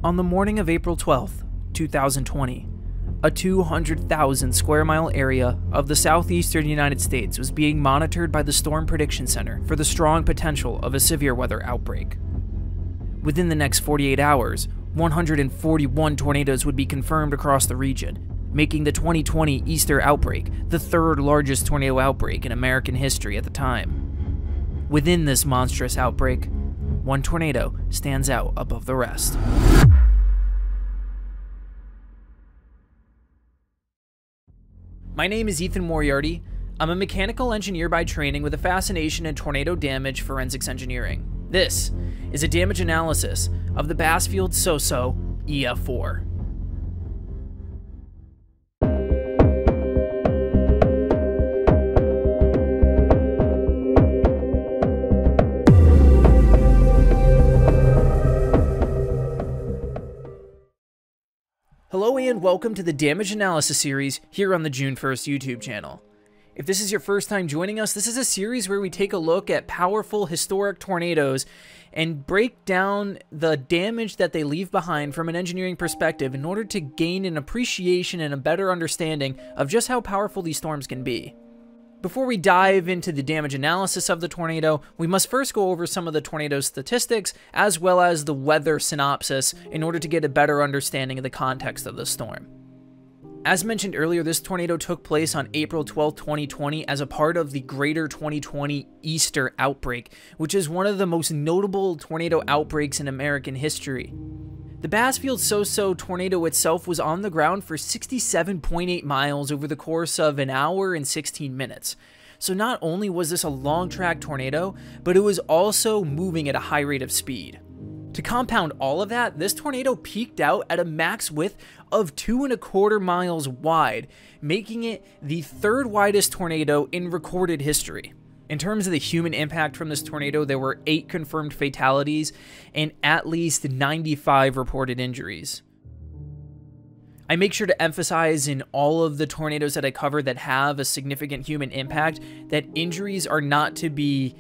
On the morning of April 12, 2020, a 200,000 square mile area of the southeastern United States was being monitored by the Storm Prediction Center for the strong potential of a severe weather outbreak. Within the next 48 hours, 141 tornadoes would be confirmed across the region, making the 2020 Easter outbreak the third largest tornado outbreak in American history at the time. Within this monstrous outbreak, one tornado stands out above the rest. My name is Ethan Moriarty. I'm a mechanical engineer by training with a fascination in tornado damage forensics engineering. This is a damage analysis of the Bassfield SoSo EF4. Hello and welcome to the Damage Analysis series here on the June 1st YouTube channel. If this is your first time joining us, this is a series where we take a look at powerful historic tornadoes and break down the damage that they leave behind from an engineering perspective in order to gain an appreciation and a better understanding of just how powerful these storms can be. Before we dive into the damage analysis of the tornado, we must first go over some of the tornado's statistics as well as the weather synopsis in order to get a better understanding of the context of the storm. As mentioned earlier, this tornado took place on April 12, 2020 as a part of the greater 2020 Easter outbreak, which is one of the most notable tornado outbreaks in American history. The Bassfield SoSo tornado itself was on the ground for 67.8 miles over the course of an hour and 16 minutes. So not only was this a long track tornado, but it was also moving at a high rate of speed. To compound all of that, this tornado peaked out at a max width of 2.25 miles wide, making it the third widest tornado in recorded history. In terms of the human impact from this tornado, there were 8 confirmed fatalities and at least 95 reported injuries. I make sure to emphasize in all of the tornadoes that I cover that have a significant human impact that injuries are not to be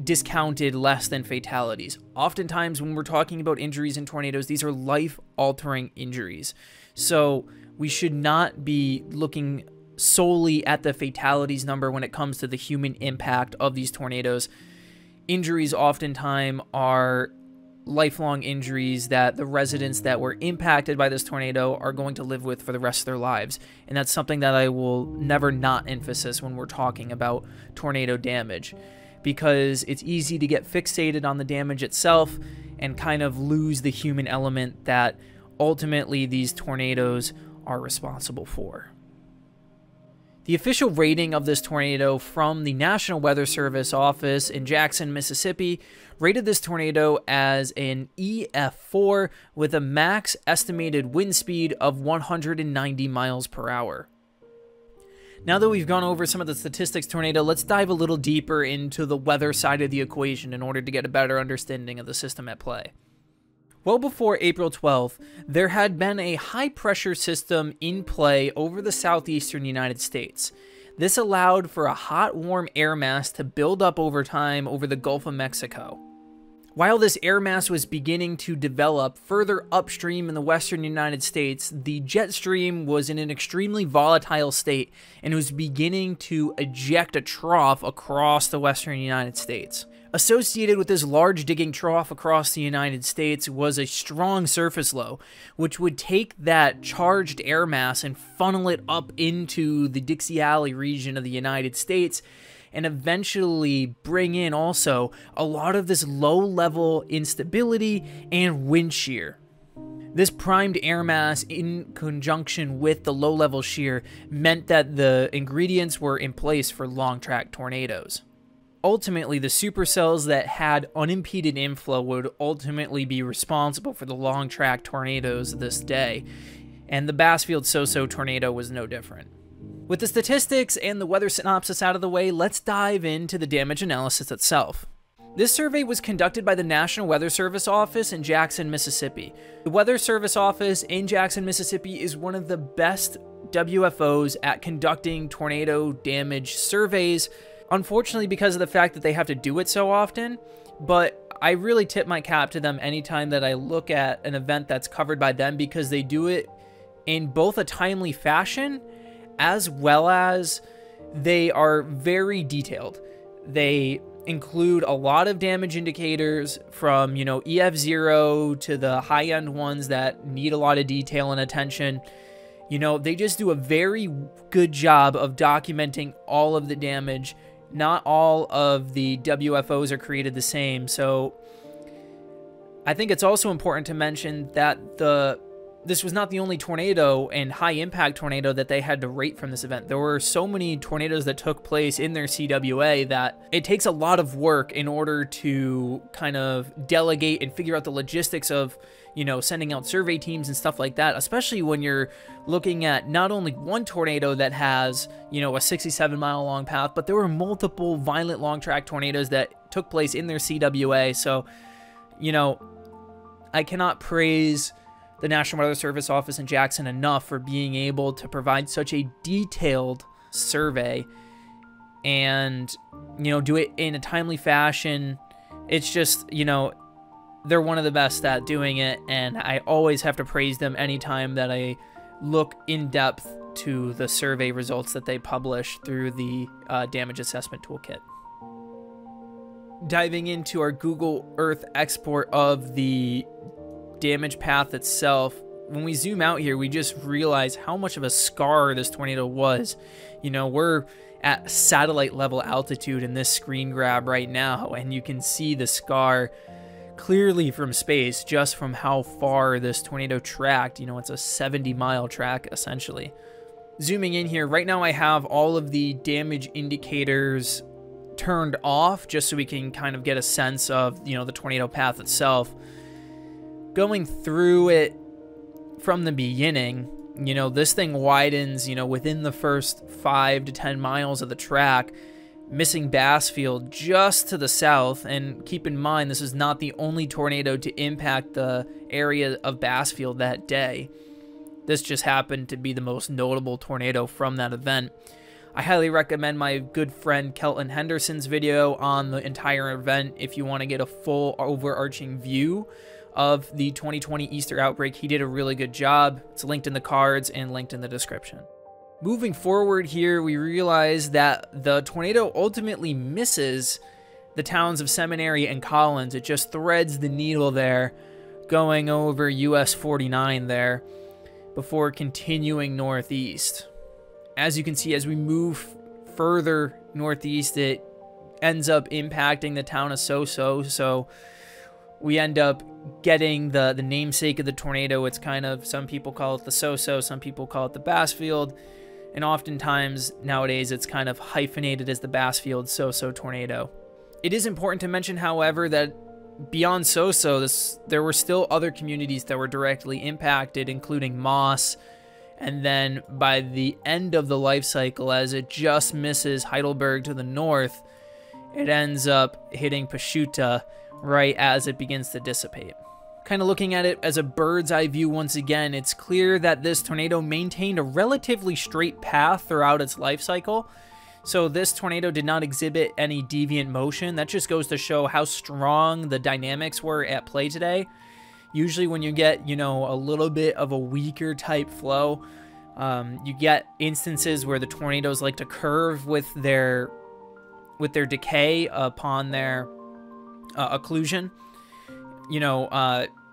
discounted less than fatalities. Oftentimes when we're talking about injuries in tornadoes, these are life-altering injuries. So we should not be looking solely at the fatalities number when it comes to the human impact of these tornadoes. Injuries oftentimes are lifelong injuries that the residents that were impacted by this tornado are going to live with for the rest of their lives. And that's something that I will never not emphasize when we're talking about tornado damage, because it's easy to get fixated on the damage itself and kind of lose the human element that ultimately these tornadoes are responsible for. The official rating of this tornado from the National Weather Service office in Jackson, Mississippi, rated this tornado as an EF4 with a max estimated wind speed of 190 miles per hour. Now that we've gone over some of the statistics tornado, let's dive a little deeper into the weather side of the equation in order to get a better understanding of the system at play. Well before April 12th, there had been a high-pressure system in play over the southeastern United States. This allowed for a hot, warm air mass to build up over time over the Gulf of Mexico. While this air mass was beginning to develop further upstream in the western United States, the jet stream was in an extremely volatile state and was beginning to eject a trough across the western United States. Associated with this large digging trough across the United States was a strong surface low, which would take that charged air mass and funnel it up into the Dixie Valley region of the United States, and eventually bring in also a lot of this low-level instability and wind shear. This primed air mass in conjunction with the low-level shear meant that the ingredients were in place for long-track tornadoes. Ultimately, the supercells that had unimpeded inflow would ultimately be responsible for the long-track tornadoes this day, and the Bassfield SoSo tornado was no different. With the statistics and the weather synopsis out of the way, let's dive into the damage analysis itself. This survey was conducted by the National Weather Service office in Jackson, Mississippi. The Weather Service office in Jackson, Mississippi is one of the best WFOs at conducting tornado damage surveys, unfortunately because of the fact that they have to do it so often, but I really tip my cap to them anytime that I look at an event that's covered by them, because they do it in both a timely fashion as well as they are very detailed. They include a lot of damage indicators from, you know, EF0 to the high-end ones that need a lot of detail and attention. You know, they just do a very good job of documenting all of the damage. Not all of the WFOs are created the same, so I think it's also important to mention that this was not the only tornado and high-impact tornado that they had to rate from this event. There were so many tornadoes that took place in their CWA that it takes a lot of work in order to kind of delegate and figure out the logistics of, you know, sending out survey teams and stuff like that, especially when you're looking at not only one tornado that has, you know, a 67-mile long path, but there were multiple violent long-track tornadoes that took place in their CWA. So, you know, I cannot praise the National Weather Service office in Jackson enough for being able to provide such a detailed survey and, you know, do it in a timely fashion. It's just, you know, they're one of the best at doing it, and I always have to praise them anytime that I look in depth to the survey results that they publish through the damage assessment toolkit. Diving into our Google Earth export of the damage path itself, when we zoom out here, we just realize how much of a scar this tornado was. You know, we're at satellite level altitude in this screen grab right now, and you can see the scar clearly from space just from how far this tornado tracked. You know, it's a 70-mile track essentially. Zooming in here, right now I have all of the damage indicators turned off just so we can kind of get a sense of, you know, the tornado path itself. Going through it from the beginning, you know, this thing widens, you know, within the first 5 to 10 miles of the track, missing Bassfield just to the south. And keep in mind, this is not the only tornado to impact the area of Bassfield that day. This just happened to be the most notable tornado from that event. I highly recommend my good friend Kelton Henderson's video on the entire event if you want to get a full overarching view of the 2020 Easter outbreak. He did a really good job. It's linked in the cards and linked in the description. Moving forward here, we realize that the tornado ultimately misses the towns of Seminary and Collins. It just threads the needle there, going over US 49 there before continuing northeast. As you can see, as we move further northeast, it ends up impacting the town of Soso. So we end up getting the namesake of the tornado. It's kind of, some people call it the Soso, some people call it the Bassfield, and oftentimes nowadays it's kind of hyphenated as the Bassfield Soso tornado. It is important to mention, however, that beyond Soso, there were still other communities that were directly impacted, including Moss, and then by the end of the life cycle, as it just misses Heidelberg to the north, it ends up hitting Pashuta right as it begins to dissipate. Kind of looking at it as a bird's eye view once again, it's clear that this tornado maintained a relatively straight path throughout its life cycle. So this tornado did not exhibit any deviant motion. That just goes to show how strong the dynamics were at play today. Usually when you get, you know, a little bit of a weaker type flow, you get instances where the tornadoes like to curve with their decay upon their occlusion. You know,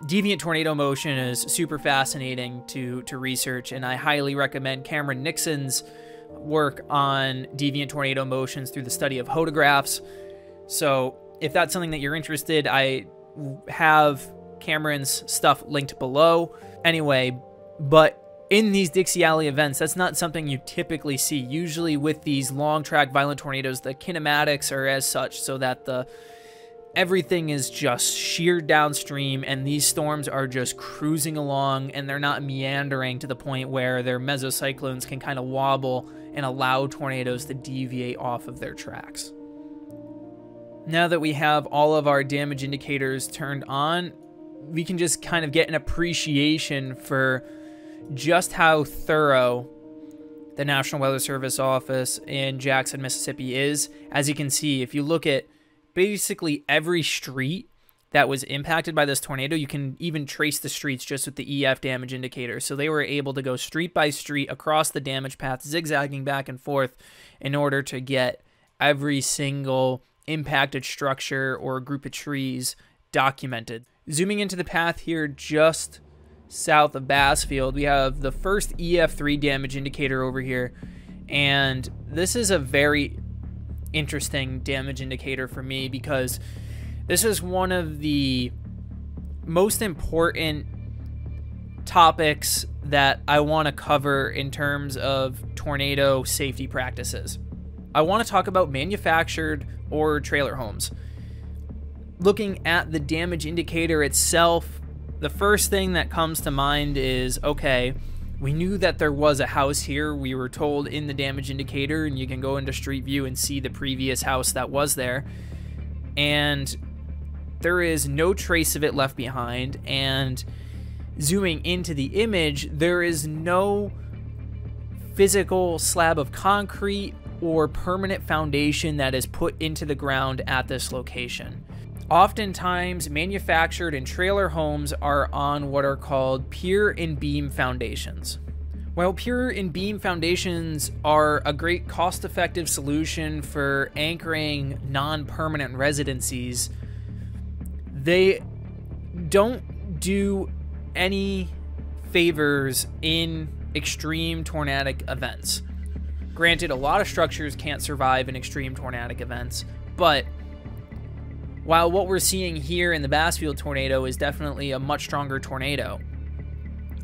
deviant tornado motion is super fascinating to research, and I highly recommend Cameron Nixon's work on deviant tornado motions through the study of hodographs. So if that's something that you're interested, I have Cameron's stuff linked below. Anyway, but in these Dixie Alley events, that's not something you typically see. Usually with these long track violent tornadoes, the kinematics are as such so that everything is just sheared downstream, and these storms are just cruising along, and they're not meandering to the point where their mesocyclones can kind of wobble and allow tornadoes to deviate off of their tracks. Now that we have all of our damage indicators turned on, we can just kind of get an appreciation for just how thorough the National Weather Service office in Jackson, Mississippi is. As you can see, if you look at basically every street that was impacted by this tornado. You can even trace the streets just with the EF damage indicator. So they were able to go street by street across the damage path, zigzagging back and forth in order to get every single impacted structure or group of trees documented. Zooming into the path here just south of Bassfield, we have the first EF3 damage indicator over here. And this is a very interesting damage indicator for me because this is one of the most important topics that I want to cover in terms of tornado safety practices. I want to talk about manufactured or trailer homes. Looking at the damage indicator itself, the first thing that comes to mind is, okay, we knew that there was a house here. We were told in the damage indicator, and you can go into Street View and see the previous house that was there. And there is no trace of it left behind. And zooming into the image, there is no physical slab of concrete or permanent foundation that is put into the ground at this location. Oftentimes, manufactured and trailer homes are on what are called pier and beam foundations. While pier and beam foundations are a great cost-effective solution for anchoring non-permanent residencies, they don't do any favors in extreme tornadic events. Granted, a lot of structures can't survive in extreme tornadic events, but while what we're seeing here in the Bassfield tornado is definitely a much stronger tornado,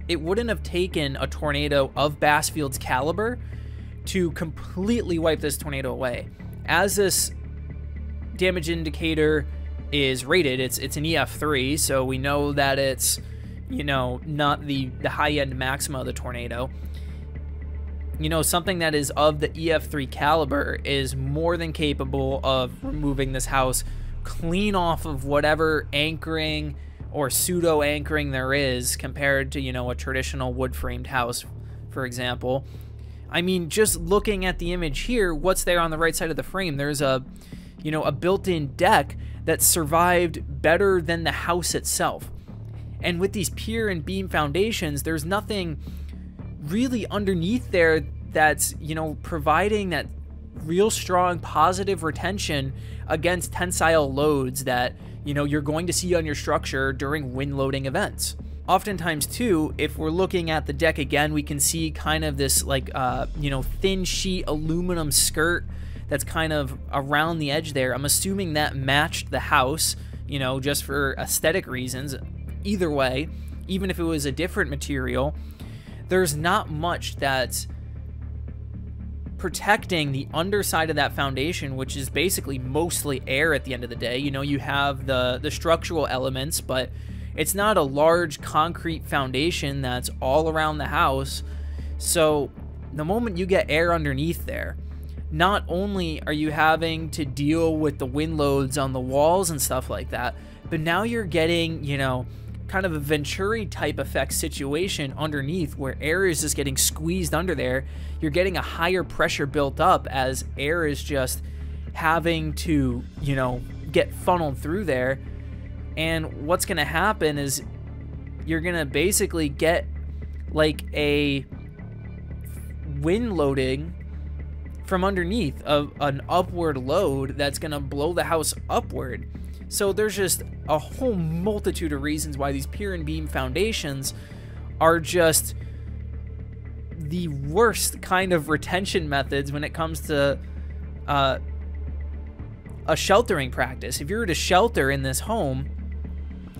it wouldn't have taken a tornado of Bassfield's caliber to completely wipe this tornado away. As this damage indicator is rated, it's an EF3, so we know that it's, you know, not the high-end maxima of the tornado. You know, something that is of the EF3 caliber is more than capable of removing this house clean off of whatever anchoring or pseudo anchoring there is compared to, you know, a traditional wood framed house, for example. I mean, just looking at the image here, what's there on the right side of the frame? There's a, you know, a built-in deck that survived better than the house itself. And with these pier and beam foundations, there's nothing really underneath there that's, you know, providing that real strong positive retention against tensile loads that, you know, you're going to see on your structure during wind loading events. Oftentimes too, if we're looking at the deck again, we can see kind of this like, you know, thin sheet aluminum skirt that's kind of around the edge there. I'm assuming that matched the house, you know, just for aesthetic reasons. Either way, even if it was a different material, there's not much that's protecting the underside of that foundation, which is basically mostly air at the end of the day. You know, you have the structural elements, but it's not a large concrete foundation that's all around the house. So the moment you get air underneath there, not only are you having to deal with the wind loads on the walls and stuff like that, but now you're getting, you know, kind of a Venturi type effect situation underneath where air is just getting squeezed under there. You're getting a higher pressure built up as air is just having to, you know, get funneled through there. And what's going to happen is you're going to basically get like a wind loading from underneath of an upward load that's going to blow the house upward. So there's just a whole multitude of reasons why these pier and beam foundations are just the worst kind of retention methods when it comes to a sheltering practice. If you were to shelter in this home,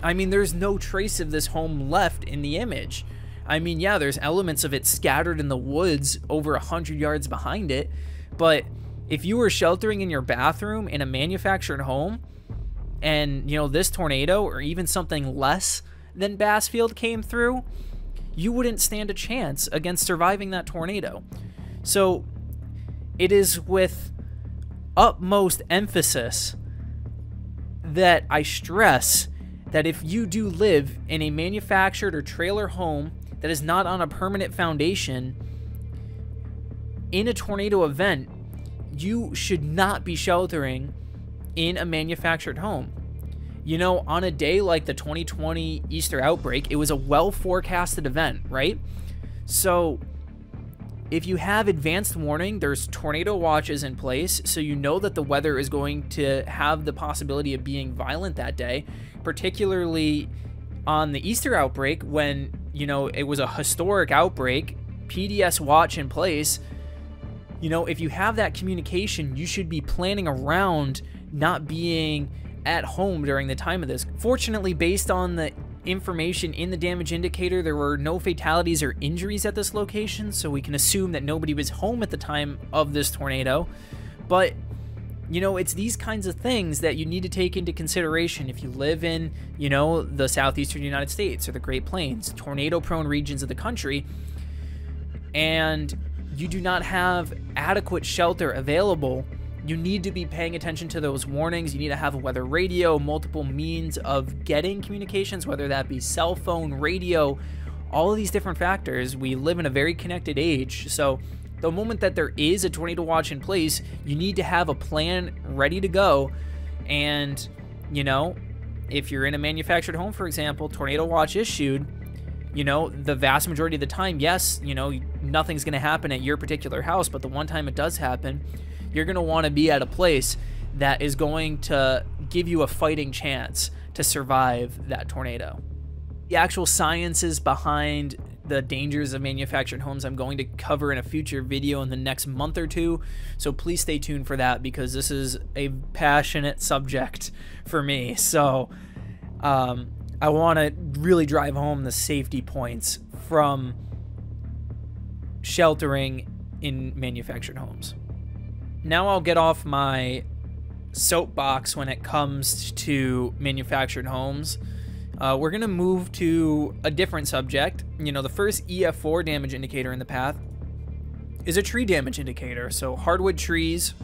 I mean, there's no trace of this home left in the image. I mean, yeah, there's elements of it scattered in the woods over 100 yards behind it, but if you were sheltering in your bathroom in a manufactured home, and, you know, this tornado or even something less than Bassfield came through, you wouldn't stand a chance against surviving that tornado. So it is with utmost emphasis that I stress that if you do live in a manufactured or trailer home that is not on a permanent foundation, in a tornado event, you should not be sheltering in a manufactured home. You know, on a day like the 2020 Easter outbreak, it was a well-forecasted event, right? So if you have advanced warning, there's tornado watches in place, so you know that the weather is going to have the possibility of being violent that day, particularly on the Easter outbreak when, you know, it was a historic outbreak, PDS watch in place. You know, if you have that communication, you should be planning around not being at home during the time of this. Fortunately, based on the information in the damage indicator, there were no fatalities or injuries at this location, so we can assume that nobody was home at the time of this tornado. But, you know, it's these kinds of things that you need to take into consideration if you live in, you know, the southeastern United States or the Great Plains, tornado-prone regions of the country, and you do not have adequate shelter available. You need to be paying attention to those warnings. You need to have a weather radio, multiple means of getting communications, whether that be cell phone, radio, all of these different factors. We live in a very connected age. So the moment that there is a tornado watch in place, you need to have a plan ready to go. And, you know, if you're in a manufactured home, for example, tornado watch issued, you know, the vast majority of the time, yes, you know, nothing's going to happen at your particular house, but the one time it does happen, you're going to want to be at a place that is going to give you a fighting chance to survive that tornado. The actual sciences behind the dangers of manufactured homes I'm going to cover in a future video in the next month or two, so please stay tuned for that because this is a passionate subject for me. So I want to really drive home the safety points from sheltering in manufactured homes. Now I'll get off my soapbox when it comes to manufactured homes. We're going to move to a different subject. You know, the first EF4 damage indicator in the path is a tree damage indicator. So hardwood trees,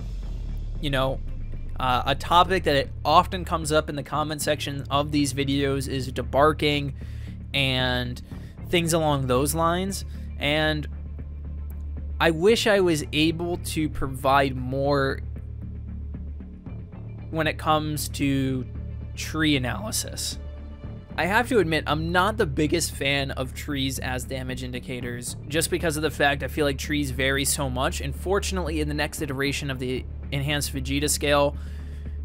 you know, a topic that it often comes up in the comment section of these videos is debarking and things along those lines. And I wish I was able to provide more when it comes to tree analysis. I have to admit, I'm not the biggest fan of trees as damage indicators, just because of the fact I feel like trees vary so much. And fortunately, in the next iteration of the Enhanced Vegeta scale,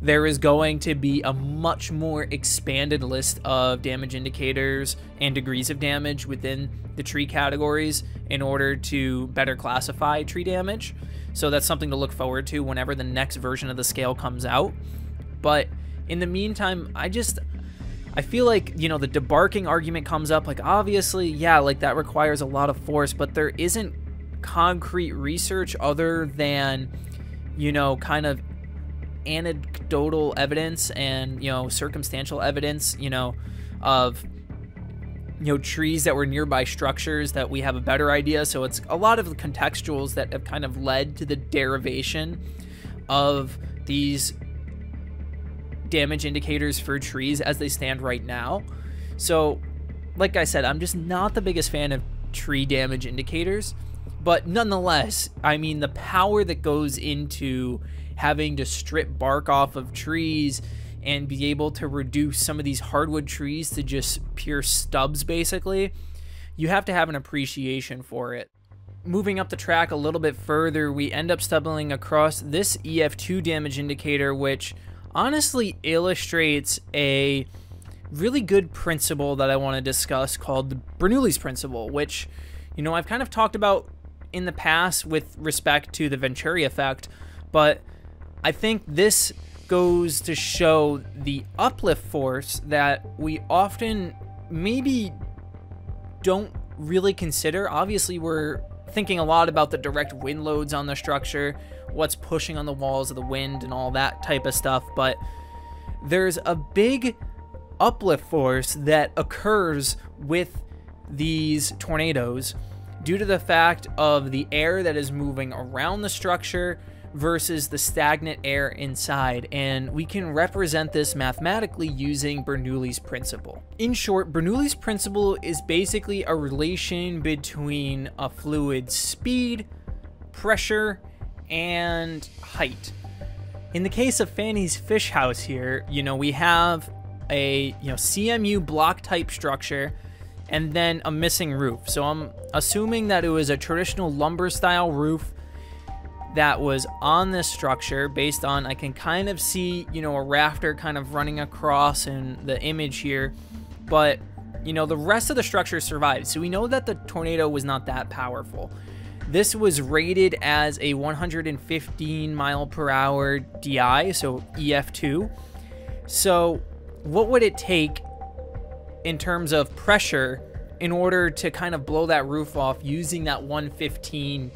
there is going to be a much more expanded list of damage indicators and degrees of damage within the tree categories in order to better classify tree damage. So that's something to look forward to whenever the next version of the scale comes out. But in the meantime, I feel like, you know, the debarking argument comes up. Like, obviously, yeah, like that requires a lot of force, but there isn't concrete research other than, you know, kind of anecdotal evidence and, you know, circumstantial evidence, you know, of, you know, trees that were nearby structures that we have a better idea. So it's a lot of the contextuals that have kind of led to the derivation of these damage indicators for trees as they stand right now. So like I said, I'm just not the biggest fan of tree damage indicators, but nonetheless, I mean, the power that goes into having to strip bark off of trees and be able to reduce some of these hardwood trees to just pure stubs, basically, you have to have an appreciation for it. Moving up the track a little bit further, we end up stumbling across this EF2 damage indicator, which honestly illustrates a really good principle that I want to discuss called the Bernoulli's principle, which, you know, I've kind of talked about in the past with respect to the Venturi effect, but I think this goes to show the uplift force that we often maybe don't really consider. Obviously, we're thinking a lot about the direct wind loads on the structure, what's pushing on the walls of the wind and all that type of stuff, but there's a big uplift force that occurs with these tornadoes due to the fact of the air that is moving around the structure versus the stagnant air inside, and we can represent this mathematically using Bernoulli's principle. In short, Bernoulli's principle is basically a relation between a fluid's speed, pressure, and height. In the case of Fanny's fish house here, you know, we have a CMU block type structure and then a missing roof. So I'm assuming that it was a traditional lumber style roof that was on this structure based on, I can kind of see, a rafter kind of running across in the image here, but the rest of the structure survived. So we know that the tornado was not that powerful. This was rated as a 115 mile per hour DI, so EF2. So what would it take in terms of pressure in order to kind of blow that roof off using that 115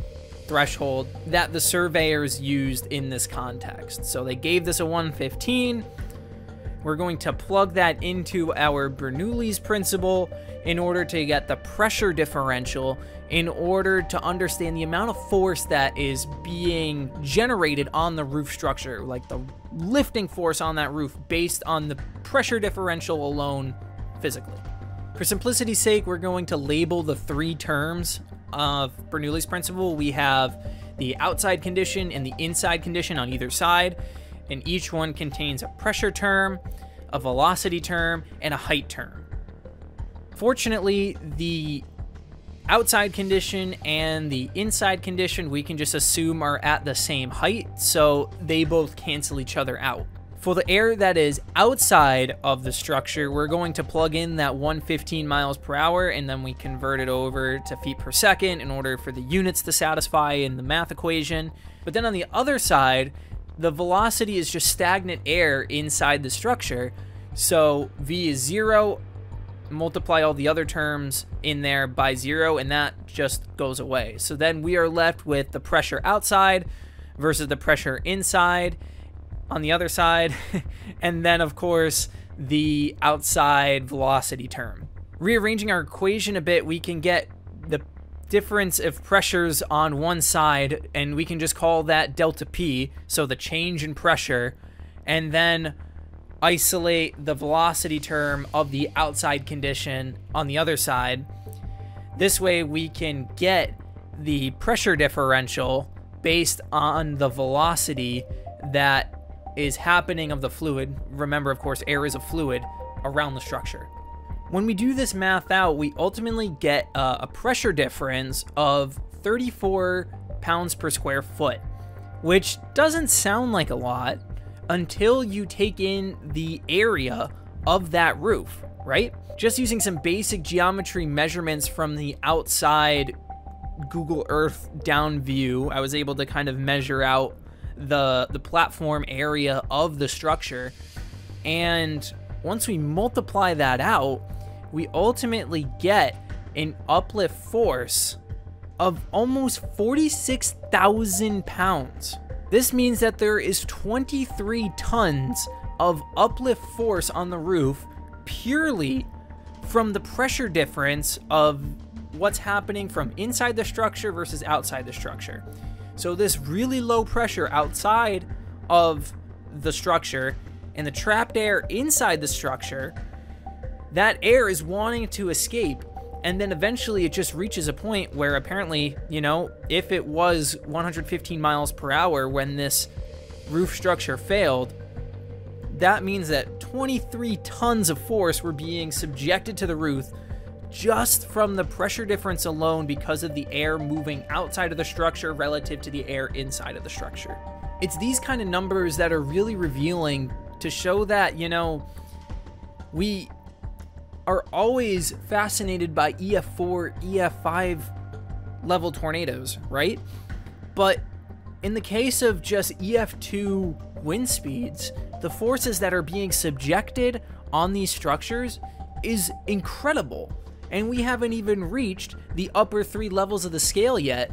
threshold that the surveyors used in this context? So they gave this a 115. We're going to plug that into our Bernoulli's principle in order to get the pressure differential, in order to understand the amount of force that is being generated on the roof structure, like the lifting force on that roof based on the pressure differential alone physically. For simplicity's sake, we're going to label the three terms of Bernoulli's principle. We have the outside condition and the inside condition on either side, and each one contains a pressure term, a velocity term, and a height term. Fortunately, the outside condition and the inside condition we can just assume are at the same height, so they both cancel each other out. For the air that is outside of the structure, we're going to plug in that 115 miles per hour, and then we convert it over to feet per second in order for the units to satisfy in the math equation. But then on the other side, the velocity is just stagnant air inside the structure. So V is 0, multiply all the other terms in there by 0, and that just goes away. So then we are left with the pressure outside versus the pressure inside on the other side, and then of course the outside velocity term. Rearranging our equation a bit, we can get the difference of pressures on one side, and we can just call that delta P, so the change in pressure, and then isolate the velocity term of the outside condition on the other side. This way we can get the pressure differential based on the velocity that is happening of the fluid. Remember, of course, air is a fluid around the structure. When we do this math out, we ultimately get a pressure difference of 34 pounds per square foot, which doesn't sound like a lot until you take in the area of that roof, right? Just using some basic geometry measurements from the outside Google Earth down view, I was able to kind of measure out the platform area of the structure. And once we multiply that out, we ultimately get an uplift force of almost 46,000 pounds. This means that there is 23 tons of uplift force on the roof purely from the pressure difference of what's happening from inside the structure versus outside the structure. So this really low pressure outside of the structure and the trapped air inside the structure, that air is wanting to escape, and then eventually it just reaches a point where apparently, if it was 115 miles per hour when this roof structure failed, that means that 23 tons of force were being subjected to the roof just from the pressure difference alone because of the air moving outside of the structure relative to the air inside of the structure. It's these kind of numbers that are really revealing to show that, we are always fascinated by EF4, EF5 level tornadoes, right? But in the case of just EF2 wind speeds, the forces that are being subjected on these structures is incredible. And we haven't even reached the upper 3 levels of the scale yet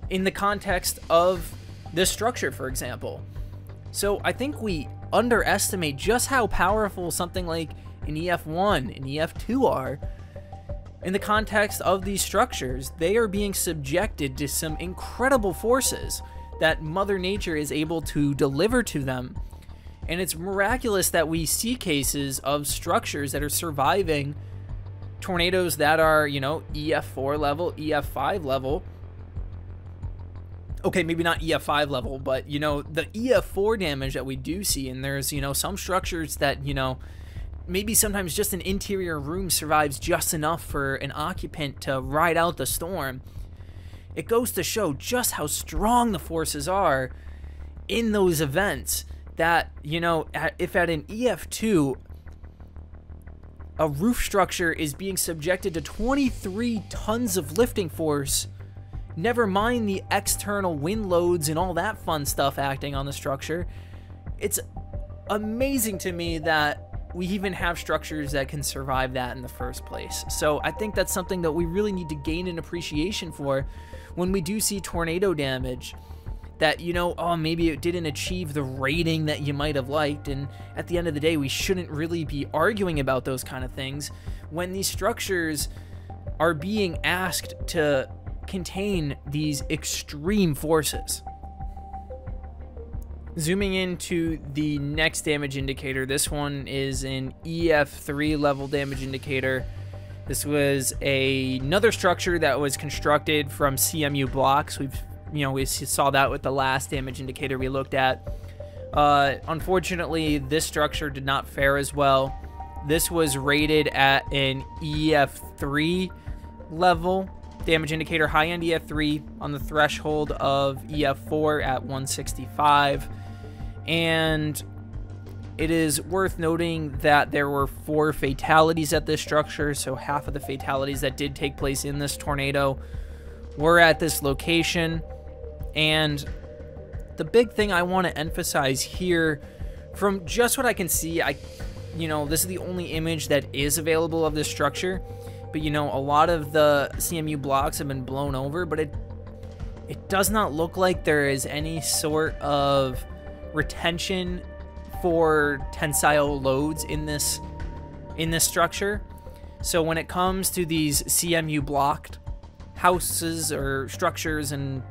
in the context of this structure, for example. So I think we underestimate just how powerful something like an EF1 and EF2 are in the context of these structures. They are being subjected to some incredible forces that Mother Nature is able to deliver to them. And it's miraculous that we see cases of structures that are surviving tornadoes that are, EF4 level, EF5 level. Okay, maybe not EF5 level, but, the EF4 damage that we do see, and there's, some structures that, maybe sometimes just an interior room survives just enough for an occupant to ride out the storm. It goes to show just how strong the forces are in those events, that, you know, if at an EF2, a roof structure is being subjected to 23 tons of lifting force, never mind the external wind loads and all that fun stuff acting on the structure. It's amazing to me that we even have structures that can survive that in the first place. So I think that's something that we really need to gain an appreciation for when we do see tornado damage. That, you know, oh, maybe it didn't achieve the rating that you might have liked, and at the end of the day, we shouldn't really be arguing about those kind of things when these structures are being asked to contain these extreme forces. Zooming into the next damage indicator, this one is an EF3 level damage indicator. This was another structure that was constructed from CMU blocks. We saw that with the last damage indicator we looked at. Unfortunately, this structure did not fare as well. This was rated at an EF3 level damage indicator, high-end EF3 on the threshold of EF4 at 165. And it is worth noting that there were 4 fatalities at this structure, so half of the fatalities that did take place in this tornado were at this location. And the big thing I want to emphasize here, from just what I can see, this is the only image that is available of this structure, but you know, a lot of the CMU blocks have been blown over, but it does not look like there is any sort of retention for tensile loads in this structure. So when it comes to these CMU blocked houses or structures and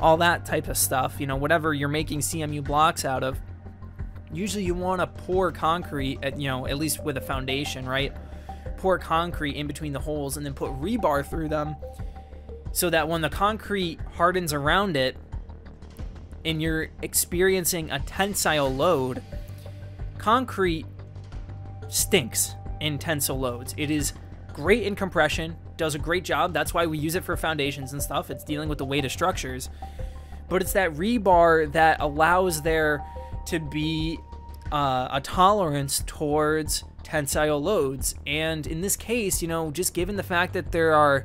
all that type of stuff, you know, whatever you're making CMU blocks out of, usually you want to pour concrete at least with a foundation, right? Pour concrete in between the holes and then put rebar through them, so that when the concrete hardens around it and you're experiencing a tensile load, concrete stinks in tensile loads. It is great in compression, does a great job. That's why we use it for foundations and stuff. It's dealing with the weight of structures. But it's that rebar that allows there to be a tolerance towards tensile loads. And in this case, you know, just given the fact that there are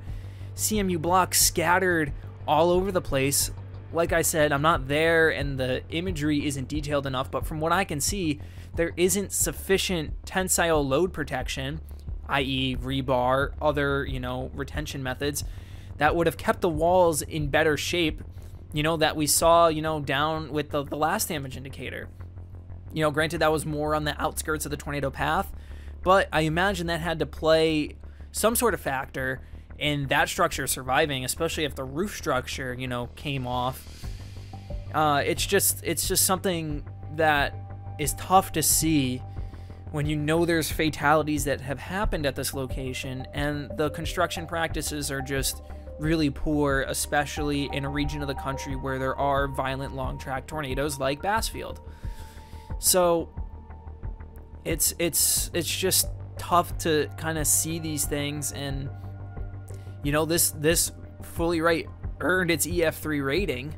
CMU blocks scattered all over the place, like I said, I'm not there and the imagery isn't detailed enough, but from what I can see, there isn't sufficient tensile load protection, i.e. rebar, other, retention methods that would have kept the walls in better shape, that we saw, down with the last damage indicator. Granted, that was more on the outskirts of the tornado path, but I imagine that had to play some sort of factor in that structure surviving, especially if the roof structure, came off. It's just something that is tough to see when there's fatalities that have happened at this location, and the construction practices are just really poor, especially in a region of the country where there are violent long track tornadoes like Bassfield. So it's just tough to kind of see these things, and this fully right earned its EF3 rating.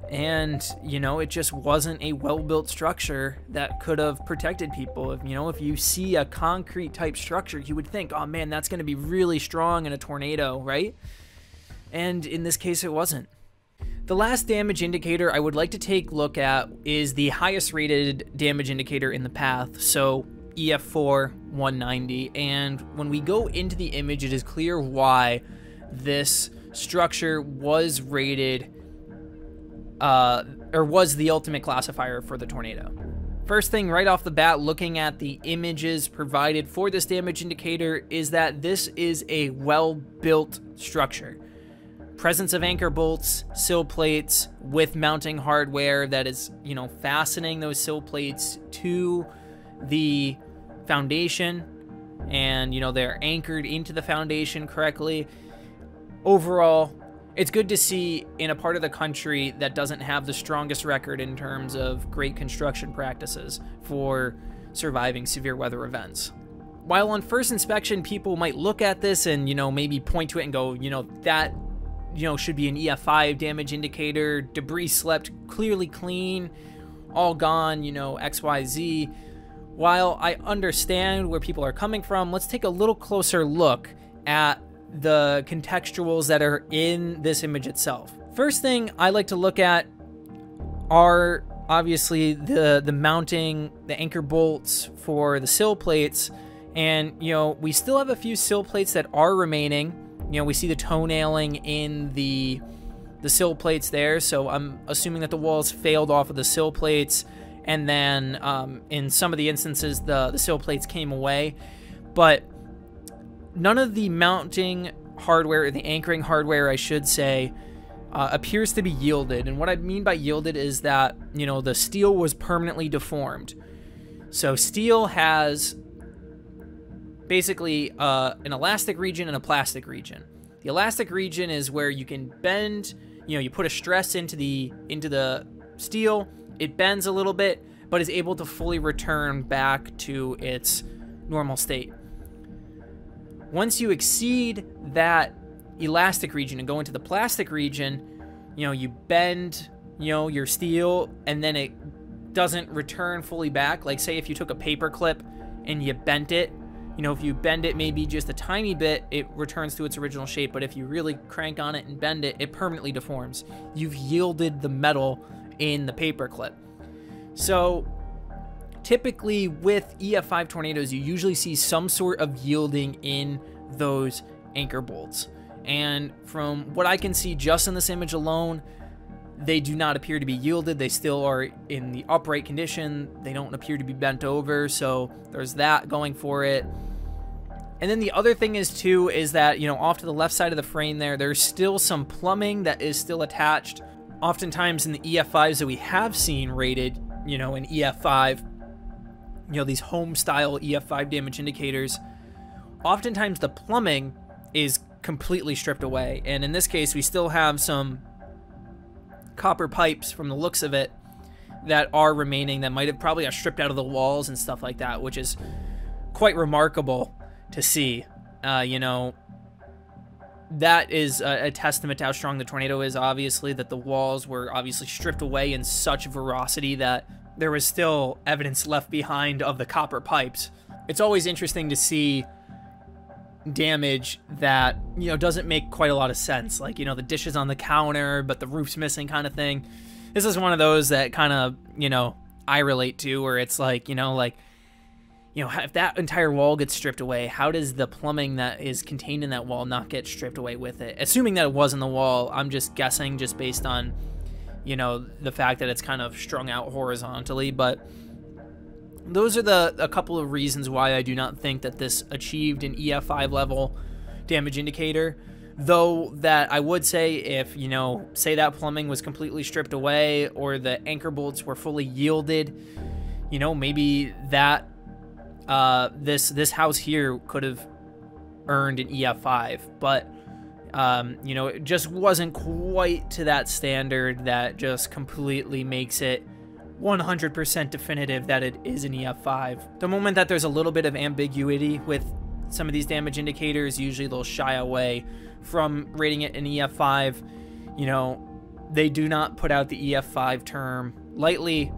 And, it just wasn't a well-built structure that could have protected people. If you see a concrete type structure, you would think, oh man, that's going to be really strong in a tornado, right? And in this case, it wasn't. The last damage indicator I would like to take a look at is the highest rated damage indicator in the path, so EF4 190. And when we go into the image, it is clear why this structure was rated or was the ultimate classifier for the tornado. First thing right off the bat, looking at the images provided for this damage indicator, is that this is a well-built structure. Presence of anchor bolts, sill plates with mounting hardware that is, fastening those sill plates to the foundation, and, they're anchored into the foundation correctly. Overall, it's good to see in a part of the country that doesn't have the strongest record in terms of great construction practices for surviving severe weather events. While on first inspection, people might look at this and, maybe point to it and go, that, should be an EF5 damage indicator. Debris swept clearly clean, all gone, XYZ. While I understand where people are coming from, let's take a little closer look at the contextuals that are in this image itself. First thing I like to look at are obviously the mounting, the anchor bolts for the sill plates. And, we still have a few sill plates that are remaining. We see the toenailing in the sill plates there. So I'm assuming that the walls failed off of the sill plates. And then in some of the instances, the sill plates came away. But none of the mounting hardware, or the anchoring hardware, I should say, appears to be yielded. And what I mean by yielded is that, the steel was permanently deformed. So steel has basically an elastic region and a plastic region. The elastic region is where you can bend, you put a stress into the steel, it bends a little bit, but is able to fully return back to its normal state. Once you exceed that elastic region and go into the plastic region, you bend, your steel, and then it doesn't return fully back. Like, say if you took a paper clip and you bent it, if you bend it maybe just a tiny bit, it returns to its original shape. But if you really crank on it and bend it, it permanently deforms. You've yielded the metal in the paper clip. So typically with EF5 tornadoes, you usually see some sort of yielding in those anchor bolts. And from what I can see just in this image alone, they do not appear to be yielded. They still are in the upright condition. They don't appear to be bent over. So there's that going for it. And then the other thing is that, off to the left side of the frame there's still some plumbing that is still attached. Oftentimes in the EF5s that we have seen rated, in EF5, these home style EF5 damage indicators, oftentimes the plumbing is completely stripped away. And in this case, we still have some copper pipes from the looks of it that are remaining that might have probably got stripped out of the walls and stuff like that, which is quite remarkable to see. That is a testament to how strong the tornado is, obviously, that the walls were obviously stripped away in such ferocity that there was still evidence left behind of the copper pipes. It's always interesting to see damage that, doesn't make quite a lot of sense. Like, the dishes on the counter, but the roof's missing kind of thing. This is one of those that kind of, I relate to, where it's like, if that entire wall gets stripped away, how does the plumbing that is contained in that wall not get stripped away with it? Assuming that it was in the wall, I'm just guessing just based on, the fact that it's kind of strung out horizontally. But those are a couple of reasons why I do not think that this achieved an EF5 level damage indicator. Though that I would say if, say that plumbing was completely stripped away or the anchor bolts were fully yielded, maybe that this house here could have earned an EF5, but it just wasn't quite to that standard that just completely makes it 100% definitive that it is an EF5. The moment that there's a little bit of ambiguity with some of these damage indicators, usually they'll shy away from rating it an EF5. They do not put out the EF5 term lightly,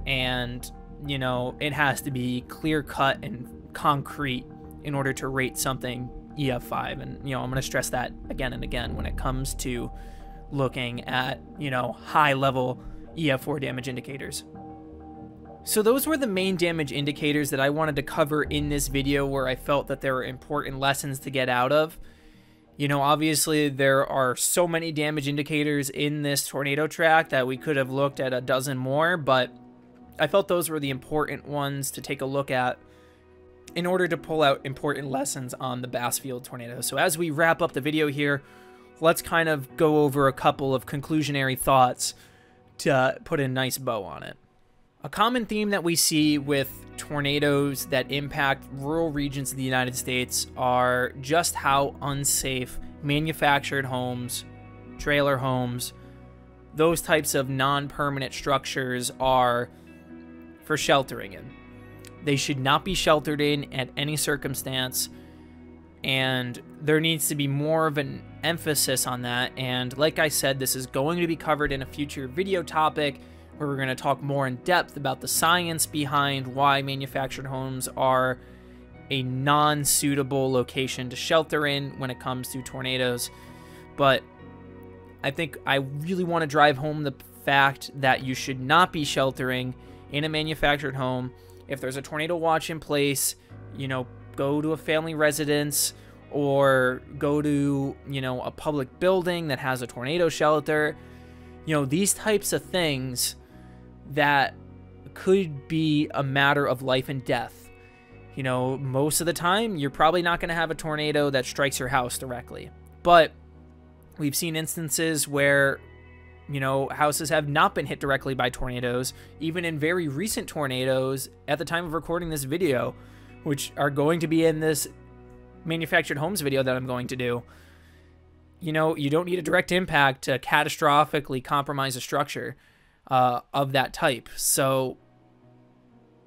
and it has to be clear-cut and concrete in order to rate something EF5. And, I'm going to stress that again and again when it comes to looking at, high-level EF4 damage indicators. So those were the main damage indicators that I wanted to cover in this video, where I felt that there were important lessons to get out of. Obviously there are so many damage indicators in this tornado track that we could have looked at a dozen more, but I felt those were the important ones to take a look at in order to pull out important lessons on the Bassfield tornado. So as we wrap up the video here, let's kind of go over a couple of conclusionary thoughts to put a nice bow on it. A common theme that we see with tornadoes that impact rural regions of the United States are just how unsafe manufactured homes, trailer homes, those types of non-permanent structures are for sheltering in. they should not be sheltered in at any circumstance, and there needs to be more of an emphasis on that. And like I said, this is going to be covered in a future video topic where we're going to talk more in depth about the science behind why manufactured homes are a non-suitable location to shelter in when it comes to tornadoes. But I think I really want to drive home the fact that you should not be sheltering in a manufactured home. If there's a tornado watch in place, you know, go to a family residence or go to, you know, a public building that has a tornado shelter. You know, these types of things that could be a matter of life and death. You know, most of the time, you're probably not going to have a tornado that strikes your house directly. But we've seen instances where, you know, houses have not been hit directly by tornadoes, even in very recent tornadoes at the time of recording this video, which are going to be in this manufactured homes video that I'm going to do. You know, you don't need a direct impact to catastrophically compromise a structure of that type. So,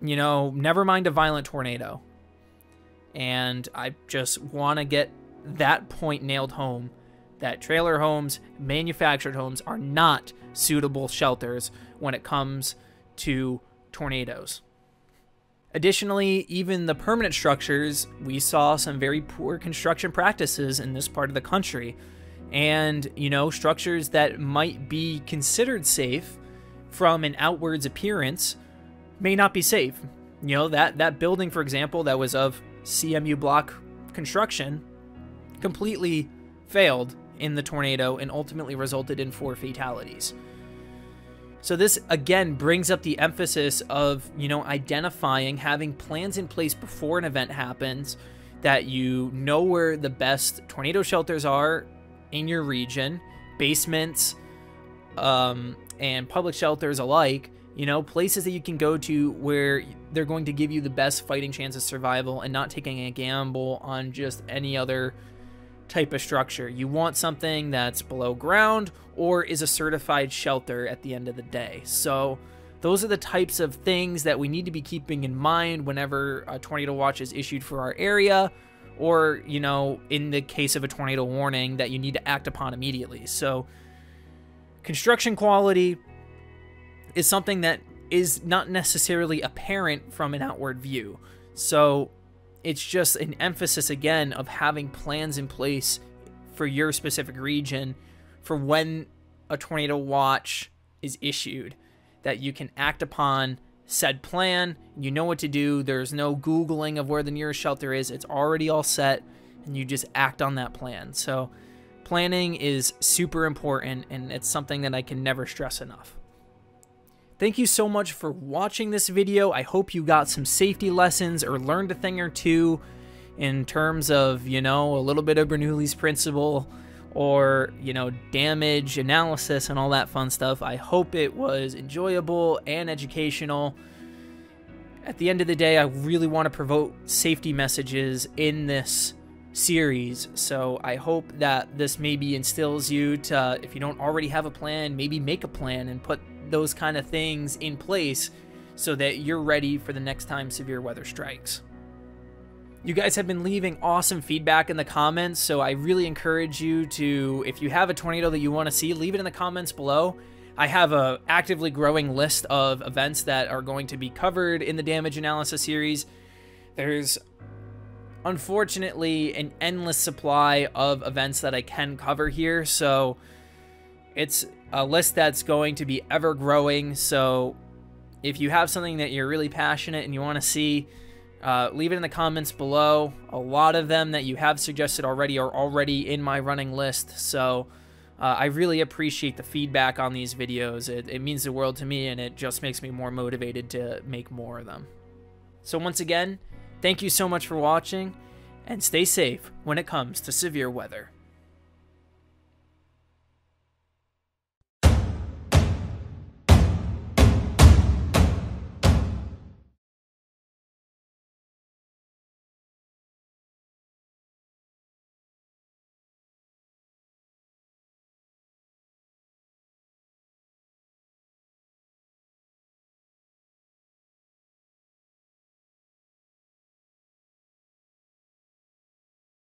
you know, never mind a violent tornado. And I just want to get that point nailed home, that trailer homes, manufactured homes are not suitable shelters when it comes to tornadoes. Additionally, even the permanent structures, we saw some very poor construction practices in this part of the country. And, you know, structures that might be considered safe from an outwards appearance may not be safe. You know, that building, for example, that was of CMU block construction completely failed in the tornado and ultimately resulted in 4 fatalities. So this, again, brings up the emphasis of, you know, identifying, having plans in place before an event happens, that you know where the best tornado shelters are in your region, basements, and public shelters alike, you know, places that you can go to where they're going to give you the best fighting chance of survival and not taking a gamble on just any other type of structure. You want something that's below ground or is a certified shelter at the end of the day. So those are the types of things that we need to be keeping in mind whenever a tornado watch is issued for our area, or, you know, in the case of a tornado warning that you need to act upon immediately. So construction quality is something that is not necessarily apparent from an outward view. So it's just an emphasis, again, of having plans in place for your specific region for when a tornado watch is issued, that you can act upon said plan. You know what to do. There's no Googling of where the nearest shelter is. It's already all set, and you just act on that plan. So planning is super important, and it's something that I can never stress enough. Thank you so much for watching this video. I hope you got some safety lessons or learned a thing or two in terms of, you know, a little bit of Bernoulli's principle or, you know, damage analysis and all that fun stuff. I hope it was enjoyable and educational. At the end of the day, I really want to promote safety messages in this series, so I hope that this maybe instills you to, if you don't already have a plan, maybe make a plan and put those kind of things in place so that you're ready for the next time severe weather strikes. You guys have been leaving awesome feedback in the comments, so I really encourage you to, if you have a tornado that you want to see, leave it in the comments below. I have a actively growing list of events that are going to be covered in the damage analysis series. There's unfortunately an endless supply of events that I can cover here, so it's a list that's going to be ever growing. So if you have something that you're really passionate and you want to see, leave it in the comments below. A lot of them that you have suggested already are already in my running list, so I really appreciate the feedback on these videos. It means the world to me, and it just makes me more motivated to make more of them. So once again, thank you so much for watching, and stay safe when it comes to severe weather.